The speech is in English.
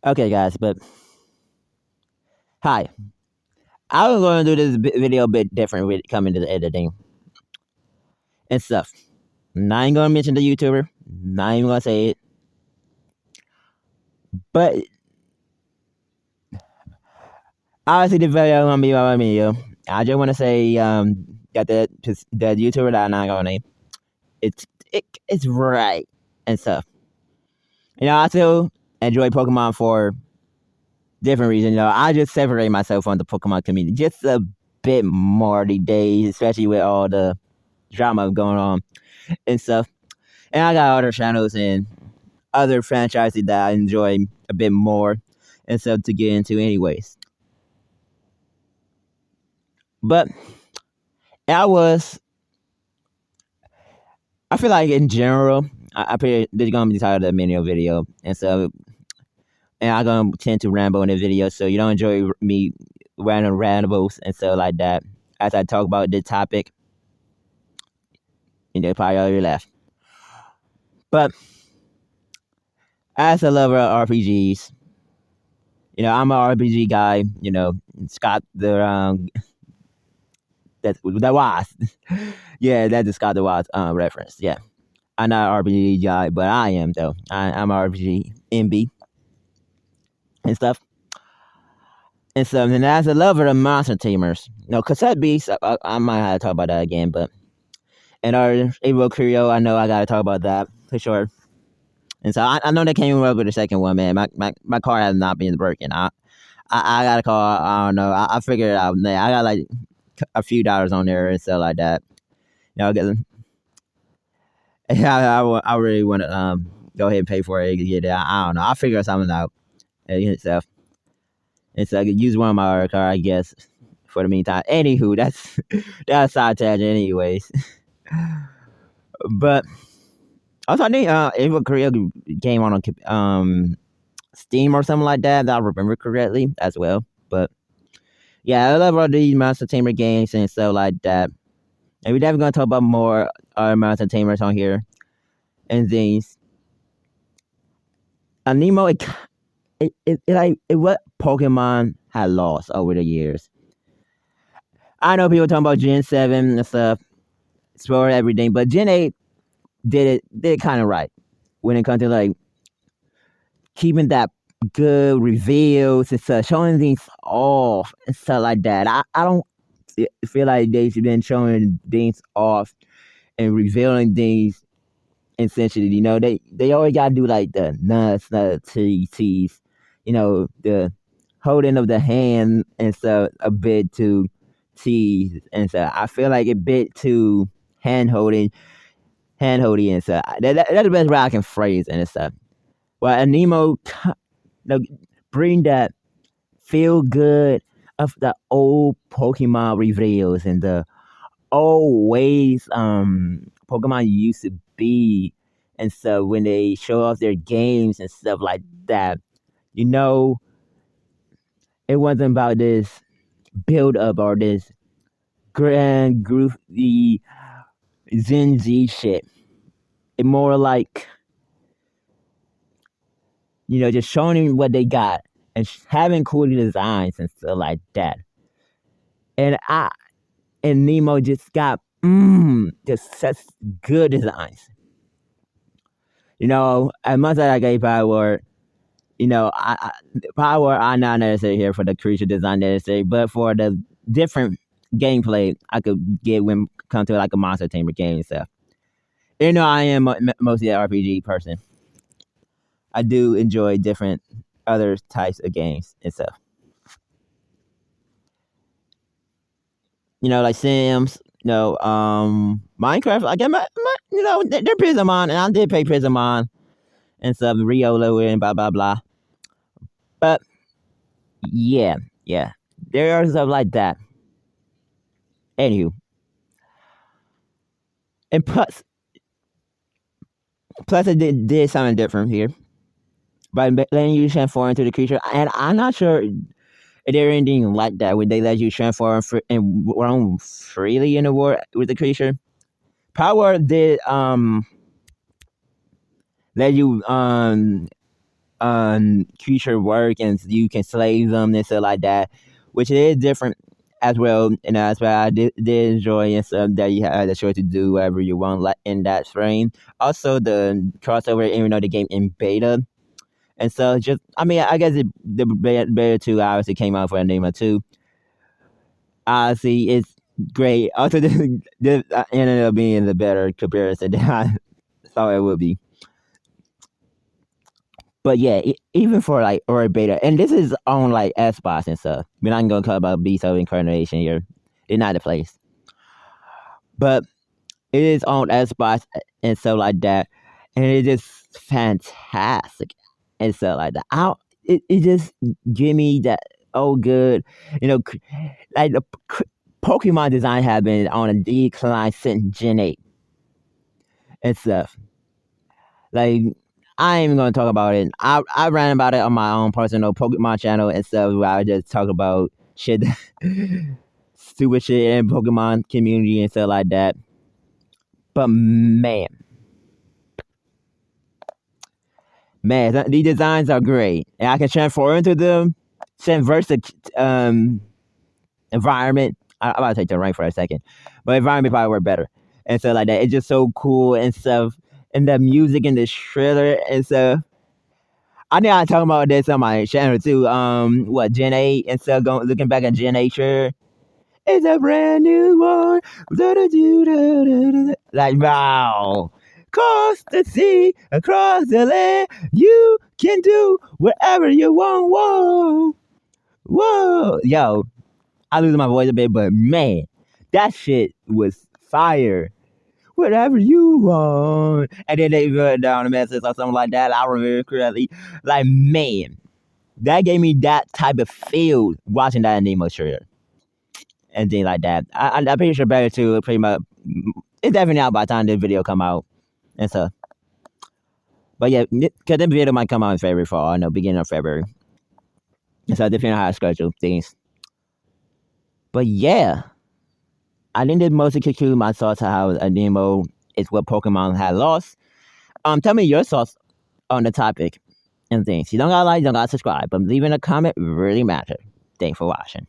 Okay, guys, but hi. I was going to do this video a bit different with coming to the editing and stuff. Not even going to mention the YouTuber. Not even going to say it. But obviously, the video going to be about me, yo. I just want to say that the YouTuber that I'm not going to name, it's right and stuff. I still enjoy Pokemon for different reasons. I just separate myself from the Pokemon community just a bit more these days, especially with all the drama going on and stuff. And I got other channels and other franchises that I enjoy a bit more and stuff to get into anyways. But I feel like in general, I feel this is gonna be the title of the mini video, and so and I'm gonna tend to ramble in the video, so you don't enjoy me random rambles and stuff like that. As I talk about this topic, and they probably already left. But as a lover of RPGs, I'm an RPG guy. Scott that was yeah, that's the Scott the Watts reference. Yeah, I'm not an RPG guy, but I am though. I'm an RPG MB and stuff. And so, and as a lover of monster tamers, Cassette Beast, I might have to talk about that again, but and our April Creo, I know I got to talk about that for sure. And so I know they came up with the second one, man. My car has not been working. I got a call. I don't know. I figured it out. I got like a few dollars on there and stuff like that. Cause I really want to go ahead and pay for it. Get it. I don't know. I'll figure something out and stuff. And so I could use one of my other car, I guess, for the meantime. Anywho, that's a side tangent, anyways. But also, I think Evil Korea came on Steam or something like that. If I remember correctly as well. But yeah, I love all these Monster Tamer games and stuff like that. And we're definitely gonna talk about more Monster Tamers on here and things. Nemo, what Pokemon had lost over the years. I know people talking about Gen 7 and stuff, explore everything, but Gen 8 did it kind of right when it comes to like keeping that good reveals and stuff, showing things off and stuff like that. I don't feel like they've been showing things off and revealing things essentially. They always gotta do like the nuts, the teeth, the holding of the hand and stuff a bit too tease and stuff. I feel like a bit too hand holding and stuff. That's the best way I can phrase it and stuff. Well, and Nemo bring that feel good of the old Pokemon reveals and the old ways Pokemon used to be and stuff when they show off their games and stuff like that. It wasn't about this build up or this grand groovy Gen Z shit. It more like just showing them what they got and having cool designs and stuff like that. And Nemo just got just such good designs. As much as I gave Power, Power I'm not necessarily here for the creature design necessarily, but for the different gameplay I could get when it comes to like a Monster Tamer game and stuff. I am mostly an RPG person. I do enjoy different other types of games and stuff. Like Sims, Minecraft. I get they're Prismon, and I did pay Prismon and stuff, Riolo and blah blah blah. But yeah, there are stuff like that. Anywho, and plus it did something different here by letting you transform into the creature, and I'm not sure if there anything like that when they let you transform and roam freely in the world with the creature. Power did let you creature work and you can slay them and stuff like that, which is different as well. And that's why I did enjoy and stuff that you had the choice to do whatever you want like in that frame. Also, the crossover, even though the game in beta. And so, just I mean, I guess the beta 2 obviously came out for Enigma 2. Honestly, it's great. Also, this ended up being the better comparison than I thought it would be. But yeah, even for like or beta, and this is on like Xbox and stuff. We're not gonna talk about Beast of Incarnation here. It's not the place, but it is on Xbox and stuff like that, and it's just fantastic and stuff like that. It just give me that good, like the Pokemon design have been on a decline since Gen 8 and stuff. Like, I ain't even gonna talk about it. I ran about it on my own personal Pokemon channel and stuff where I just talk about shit, stupid shit in Pokemon community and stuff like that. But man, these designs are great, and I can transform into them. Versus environment. I'm about to take the rank for a second, but environment probably work better and stuff like that. It's just so cool and stuff, and the music and the trailer and stuff. I know I'm talking about this on my channel too. Gen 8 and stuff. Looking back at Gen 8 trailer. It's a brand new war. Like, wow. Across the sea, across the land, you can do whatever you want. Whoa. Whoa. Yo, I lose my voice a bit, but man, that shit was fire. Whatever you want. And then they wrote down a message or something like that. I remember correctly. Like, man, that gave me that type of feel watching that Nemo trailer. And things like that. I'm pretty sure better too. Pretty much, it's definitely out by the time this video come out and stuff. But yeah, because this video might come out in February for all I know, beginning of February. And so depending on how I schedule things. But yeah, I think that mostly conclude my thoughts on how a Nemo is what Pokemon had lost. Tell me your thoughts on the topic and things. You don't gotta like, you don't gotta subscribe, but leaving a comment really matters. Thanks for watching.